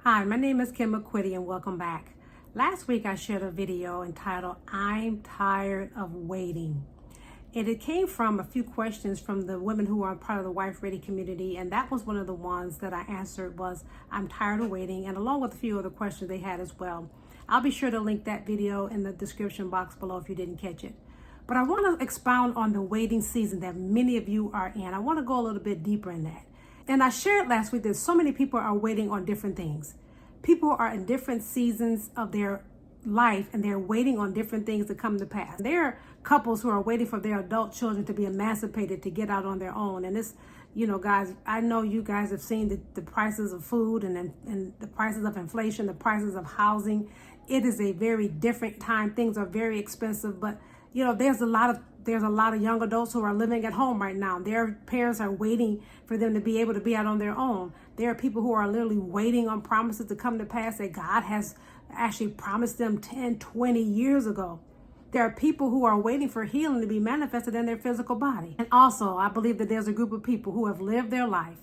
Hi, my name is Kim McQuitty and welcome back. Last week I shared a video entitled, I'm Tired of Waiting. And it came from a few questions from the women who are part of the Wife Ready community, and that was one of the ones that I answered was, I'm tired of waiting, and along with a few other questions they had as well. I'll be sure to link that video in the description box below if you didn't catch it. But I want to expound on the waiting season that many of you are in. I want to go a little bit deeper in that. And I shared last week that so many people are waiting on different things. People are in different seasons of their life and they're waiting on different things to come to pass. There are couples who are waiting for their adult children to be emancipated to get out on their own. And it's, guys, I know you guys have seen the prices of food and the prices of inflation, the prices of housing. It is a very different time. Things are very expensive, but there's a lot of young adults who are living at home right now. Their parents are waiting for them to be able to be out on their own. There are people who are literally waiting on promises to come to pass that God has actually promised them 10, 20 years ago. There are people who are waiting for healing to be manifested in their physical body. And also, I believe that there's a group of people who have lived their life,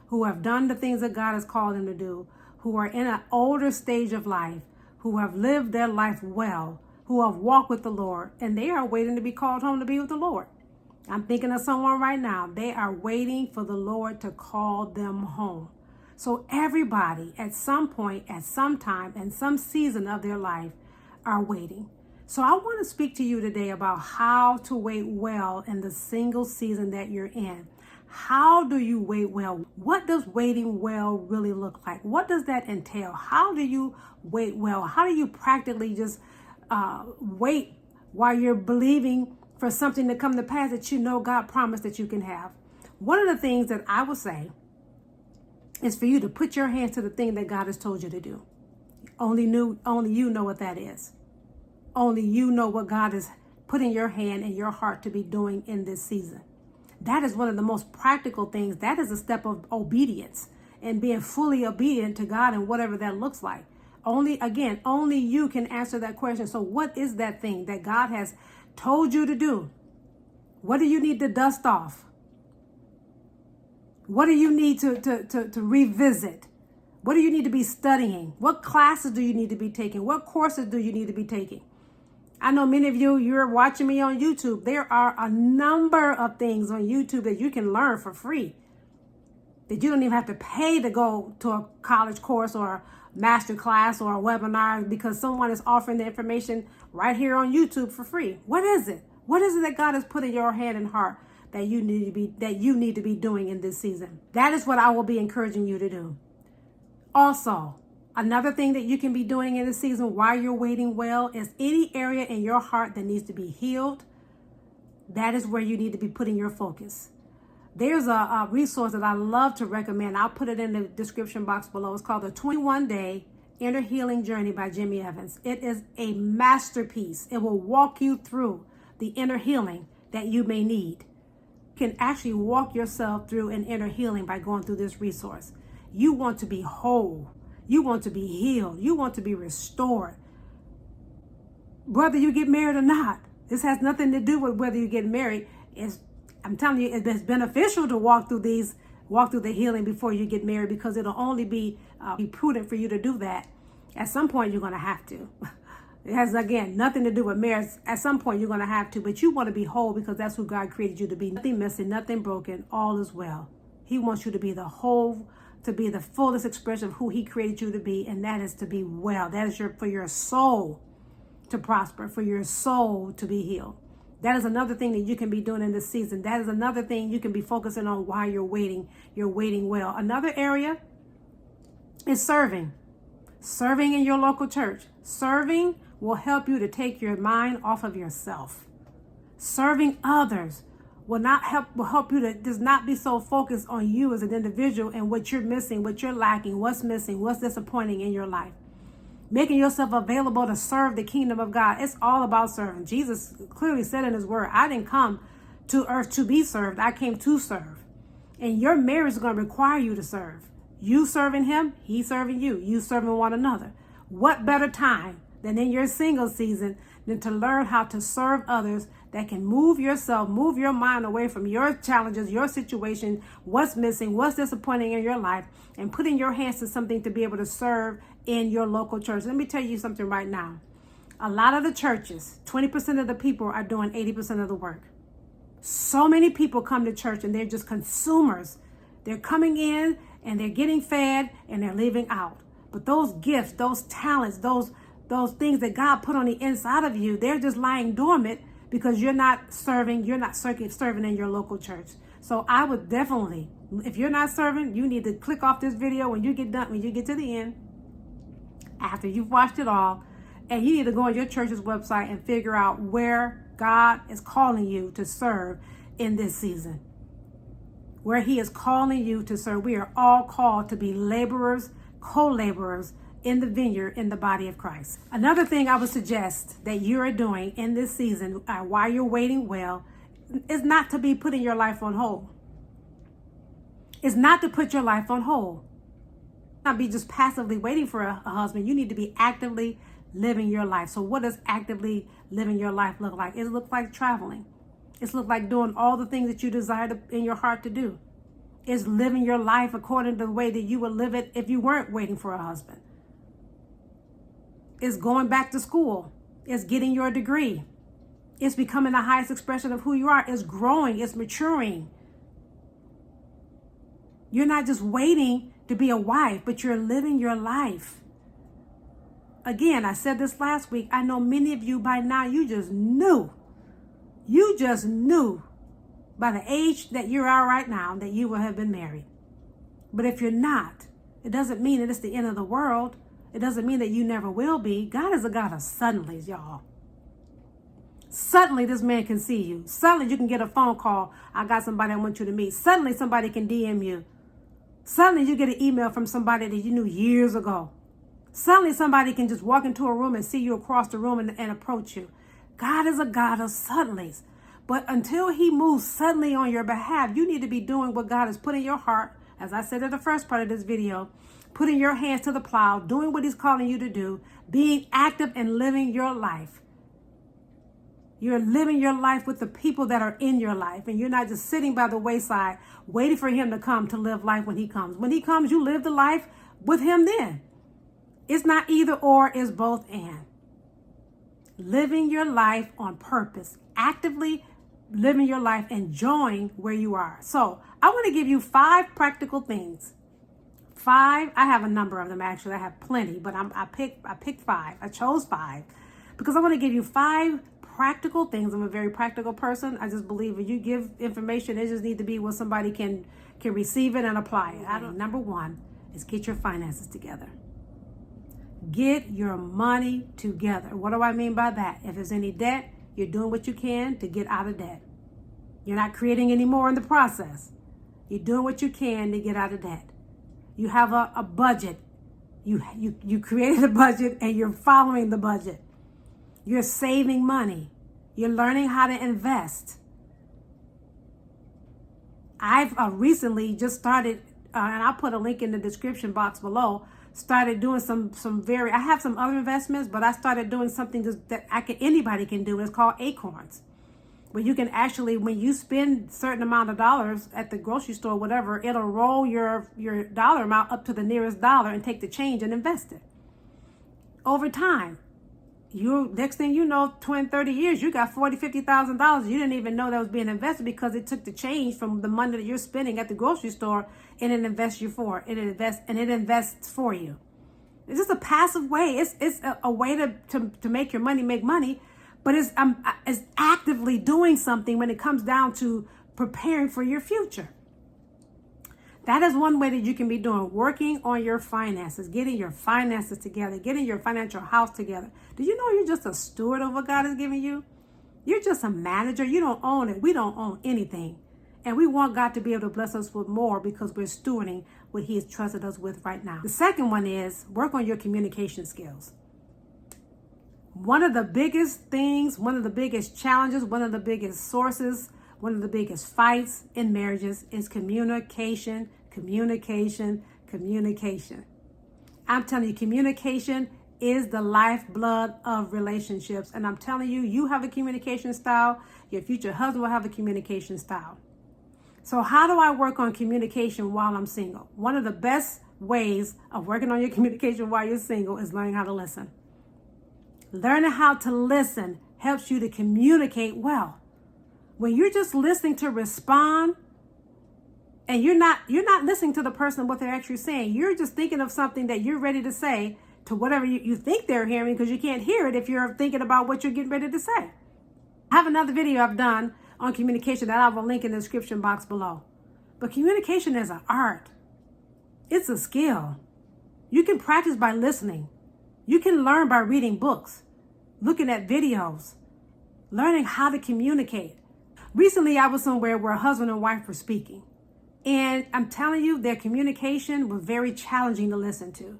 who have done the things that God has called them to do, who are in an older stage of life, who have lived their life well, who have walked with the Lord, and they are waiting to be called home to be with the Lord. I'm thinking of someone right now. They are waiting for the Lord to call them home. So everybody at some point, at some time, in some season of their life are waiting. So I want to speak to you today about how to wait well in the single season that you're in. How do you wait well? What does waiting well really look like? What does that entail? How do you wait well? How do you practically just wait while you're believing for something to come to pass that God promised that you can have? One of the things that I would say is for you to put your hands to the thing that God has told you to do. Only you know what that is. Only you know what God is putting your hand and your heart to be doing in this season. That is one of the most practical things. That is a step of obedience and being fully obedient to God and whatever that looks like. Only you can answer that question. So what is that thing that God has told you to do? What do you need to dust off? What do you need to revisit? What do you need to be studying? What classes do you need to be taking? What courses do you need to be taking? I know many of you're watching me on YouTube. There are a number of things on YouTube that you can learn for free, that you don't even have to pay to go to a college course or a master class or a webinar because someone is offering the information right here on YouTube for free. What is it? What is it that God has put in your hand and heart that you need to be doing in this season? That is what I will be encouraging you to do. Also, another thing that you can be doing in this season while you're waiting well is any area in your heart that needs to be healed. That is where you need to be putting your focus. There's a resource that I love to recommend. I'll put it in the description box below. It's called the 21-Day Inner Healing Journey by Jimmy Evans. It is a masterpiece. It will walk you through the inner healing that you may need. You can actually walk yourself through an inner healing by going through this resource. You want to be whole. You want to be healed. You want to be restored. Whether you get married or not, this has nothing to do with whether you get married. I'm telling you, it's beneficial to walk through the healing before you get married, because it'll only be prudent for you to do that. At some point, you're going to have to. It has, again, nothing to do with marriage. At some point, you're going to have to, but you want to be whole because that's who God created you to be. Nothing missing, nothing broken, all is well. He wants you to be the whole, to be the fullest expression of who he created you to be, and that is to be well. That is for your soul to prosper, for your soul to be healed. That is another thing that you can be doing in this season. That is another thing you can be focusing on while you're waiting. You're waiting well. Another area is serving. Serving in your local church. Serving will help you to take your mind off of yourself. Serving others will help you to just not be so focused on you as an individual and what you're missing, what you're lacking, what's missing, what's disappointing in your life. Making yourself available to serve the kingdom of God. It's all about serving. Jesus clearly said in his word, I didn't come to earth to be served. I came to serve. And your marriage is going to require you to serve. You serving him, he serving you. You serving one another. What better time than in your single season than to learn how to serve others that can move yourself, move your mind away from your challenges, your situation, what's missing, what's disappointing in your life, and putting your hands to something to be able to serve in your local church. Let me tell you something right now. A lot of the churches, 20% of the people are doing 80% of the work. So many people come to church and they're just consumers. They're coming in and they're getting fed and they're leaving out. But those gifts, those talents, those things that God put on the inside of you, they're just lying dormant because you're not serving in your local church. So I would definitely, if you're not serving, you need to click off this video when you get to the end, after you've watched it all, and you need to go on your church's website and figure out where God is calling you to serve in this season. Where he is calling you to serve. We are all called to be laborers, co-laborers in the vineyard in the body of Christ. Another thing I would suggest that you are doing in this season while you're waiting well is not to be putting your life on hold. It's not to put your life on hold. Not be just passively waiting for a husband. You need to be actively living your life. So what does actively living your life look like? It looks like traveling. It's look like doing all the things that you desire in your heart to do. It's living your life according to the way that you would live it if you weren't waiting for a husband. It's going back to school. It's getting your degree. It's becoming the highest expression of who you are. It's growing. It's maturing. You're not just waiting to be a wife, but you're living your life. Again, I said this last week. I know many of you by now, you just knew by the age that you are right now that you will have been married. But if you're not, it doesn't mean that it's the end of the world. It doesn't mean that you never will be. God is a God of suddenlies, y'all. Suddenly this man can see you. Suddenly you can get a phone call. I got somebody I want you to meet. Suddenly somebody can DM you. Suddenly you get an email from somebody that you knew years ago. Suddenly somebody can just walk into a room and see you across the room and approach you. God is a God of suddenlies. But until he moves suddenly on your behalf, you need to be doing what God has put in your heart. As I said in the first part of this video, putting your hands to the plow, doing what he's calling you to do, being active and living your life. You're living your life with the people that are in your life. And you're not just sitting by the wayside waiting for him to come to live life when he comes. When he comes, you live the life with him then. It's not either or, it's both and. Living your life on purpose, actively living your life, enjoying where you are. So I want to give you 5 practical things. 5, I have a number of them actually. I have plenty, but I picked 5. I chose 5 because I want to give you 5 practical things. I'm a very practical person. I just believe if you give information, it just needs to be where somebody can receive it and apply it. Number 1 is get your finances together. Get your money together. What do I mean by that? If there's any debt, you're doing what you can to get out of debt. You're not creating any more in the process. You're doing what you can to get out of debt. You have a budget. You created a budget and you're following the budget. You're saving money. You're learning how to invest. I've recently just started, and I'll put a link in the description box below, started doing I have some other investments, but I started doing something that anybody can do. It's called Acorns, where you can actually, when you spend a certain amount of dollars at the grocery store, whatever, it'll roll your dollar amount up to the nearest dollar and take the change and invest it. Over time, next thing you know, 20, 30 years, you got $40,000, $50,000. You didn't even know that was being invested because it took the change from the money that you're spending at the grocery store and it invests it invests for you. It's just a passive way. It's a way to make your money make money, but it's actively doing something when it comes down to preparing for your future. That is one way that you can be doing, working on your finances, getting your finances together, getting your financial house together. Do you know you're just a steward of what God has given you? You're just a manager. You don't own it. We don't own anything. And we want God to be able to bless us with more because we're stewarding what he has trusted us with right now. The second one is work on your communication skills. One of the biggest things, one of the biggest challenges, one of the biggest sources, one of the biggest fights in marriages is communication. I'm telling you, communication is the lifeblood of relationships. And I'm telling you, you have a communication style. Your future husband will have a communication style. So how do I work on communication while I'm single? One of the best ways of working on your communication while you're single is learning how to listen. Learning how to listen helps you to communicate well. When you're just listening to respond, and you're not listening to the person, what they're actually saying. You're just thinking of something that you're ready to say to whatever you think they're hearing, because you can't hear it if you're thinking about what you're getting ready to say. I have another video I've done on communication that I will link in the description box below. But communication is an art. It's a skill. You can practice by listening. You can learn by reading books, looking at videos, learning how to communicate. Recently, I was somewhere where a husband and wife were speaking. And I'm telling you, their communication was very challenging to listen to.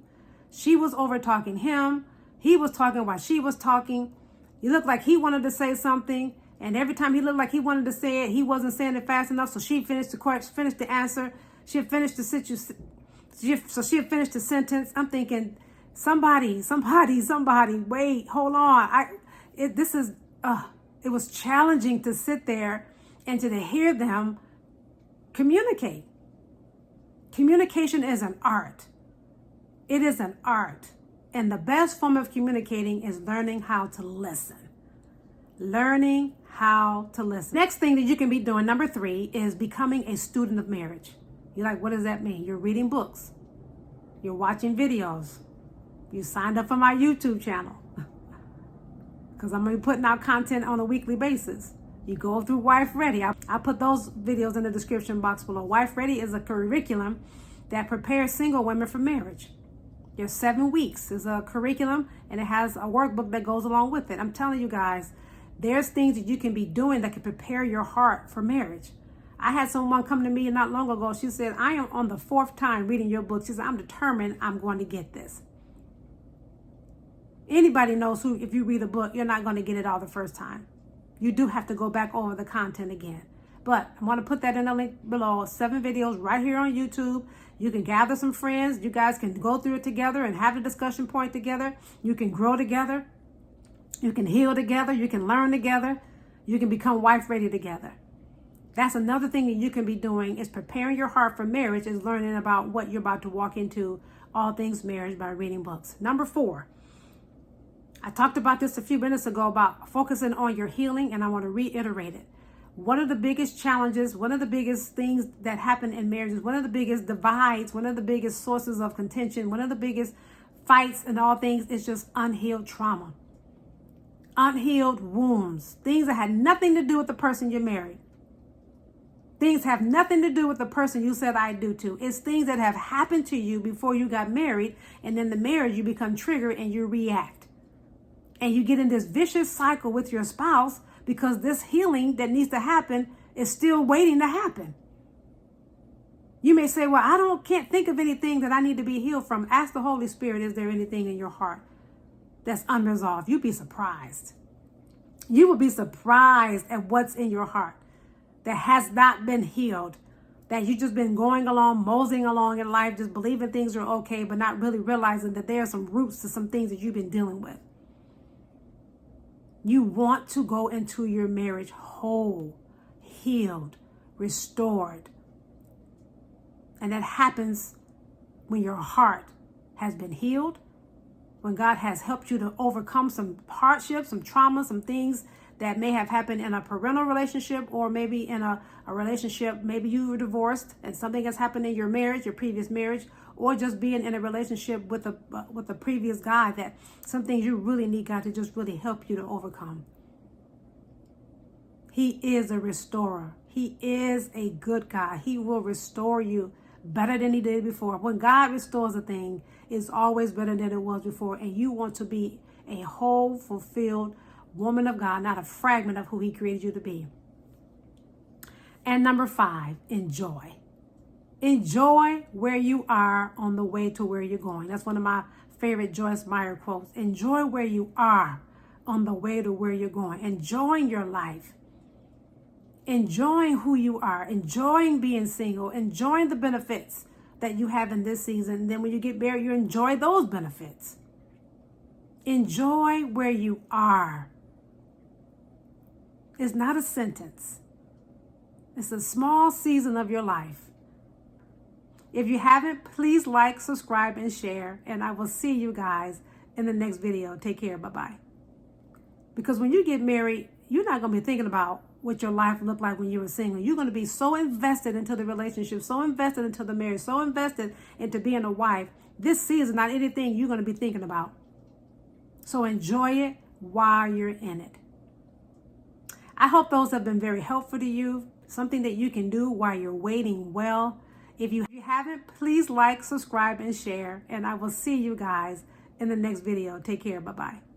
She was over talking him. He was talking while she was talking. He looked like he wanted to say something. And every time he looked like he wanted to say it, he wasn't saying it fast enough. So she finished the answer. She had finished the sentence. I'm thinking, somebody, wait, hold on. It was challenging to sit there and to hear them communicate. Communication is an art. It is an art. And the best form of communicating is learning how to listen. Learning how to listen. Next thing that you can be doing, number 3, is becoming a student of marriage. You're like, what does that mean? You're reading books. You're watching videos. You signed up for my YouTube channel because I'm going to be putting out content on a weekly basis. You go through Wife Ready. I put those videos in the description box below. Wife Ready is a curriculum that prepares single women for marriage. There's 7 weeks. It's a curriculum, and it has a workbook that goes along with it. I'm telling you guys, there's things that you can be doing that can prepare your heart for marriage. I had someone come to me not long ago. She said, I am on the 4th time reading your book. She said, I'm determined I'm going to get this. Anybody knows if you read a book, you're not going to get it all the first time. You do have to go back over the content again. But I want to put that in the link below. 7 videos right here on YouTube. You can gather some friends. You guys can go through it together and have a discussion point together. You can grow together. You can heal together. You can learn together. You can become wife ready together. That's another thing that you can be doing, is preparing your heart for marriage, is learning about what you're about to walk into, all things marriage, by reading books. Number 4. I talked about this a few minutes ago about focusing on your healing, and I want to reiterate it. One of the biggest challenges, one of the biggest things that happen in marriages, one of the biggest divides, one of the biggest sources of contention, one of the biggest fights and all things is just unhealed trauma. Unhealed wounds. Things that had nothing to do with the person you're married. Things have nothing to do with the person you said I do to. It's things that have happened to you before you got married, and then the marriage you become triggered and you react. And you get in this vicious cycle with your spouse because this healing that needs to happen is still waiting to happen. You may say, well, can't think of anything that I need to be healed from. Ask the Holy Spirit, is there anything in your heart that's unresolved? You'd be surprised. You will be surprised at what's in your heart that has not been healed, that you've just been going along, moseying along in life, just believing things are okay, but not really realizing that there are some roots to some things that you've been dealing with. You want to go into your marriage whole, healed, restored. And that happens when your heart has been healed, when God has helped you to overcome some hardships, some trauma, some things that may have happened in a parental relationship, or maybe in a relationship, maybe you were divorced and something has happened in your marriage, your previous marriage, or just being in a relationship with a previous guy, that some things you really need God to just really help you to overcome. He is a restorer. He is a good God. He will restore you better than he did before. When God restores a thing, it's always better than it was before. And you want to be a whole, fulfilled woman of God, not a fragment of who he created you to be. And number 5, enjoy. Enjoy where you are on the way to where you're going. That's one of my favorite Joyce Meyer quotes. Enjoy where you are on the way to where you're going. Enjoying your life. Enjoying who you are. Enjoying being single. Enjoying the benefits that you have in this season. And then when you get married, you enjoy those benefits. Enjoy where you are. It's not a sentence. It's a small season of your life. If you haven't, please like, subscribe, and share. And I will see you guys in the next video. Take care. Bye-bye. Because when you get married, you're not going to be thinking about what your life looked like when you were single. You're going to be so invested into the relationship, so invested into the marriage, so invested into being a wife. This season, not anything you're going to be thinking about. So enjoy it while you're in it. I hope those have been very helpful to you. Something that you can do while you're waiting well. If you haven't, please like, subscribe, and share. And I will see you guys in the next video. Take care. Bye-bye.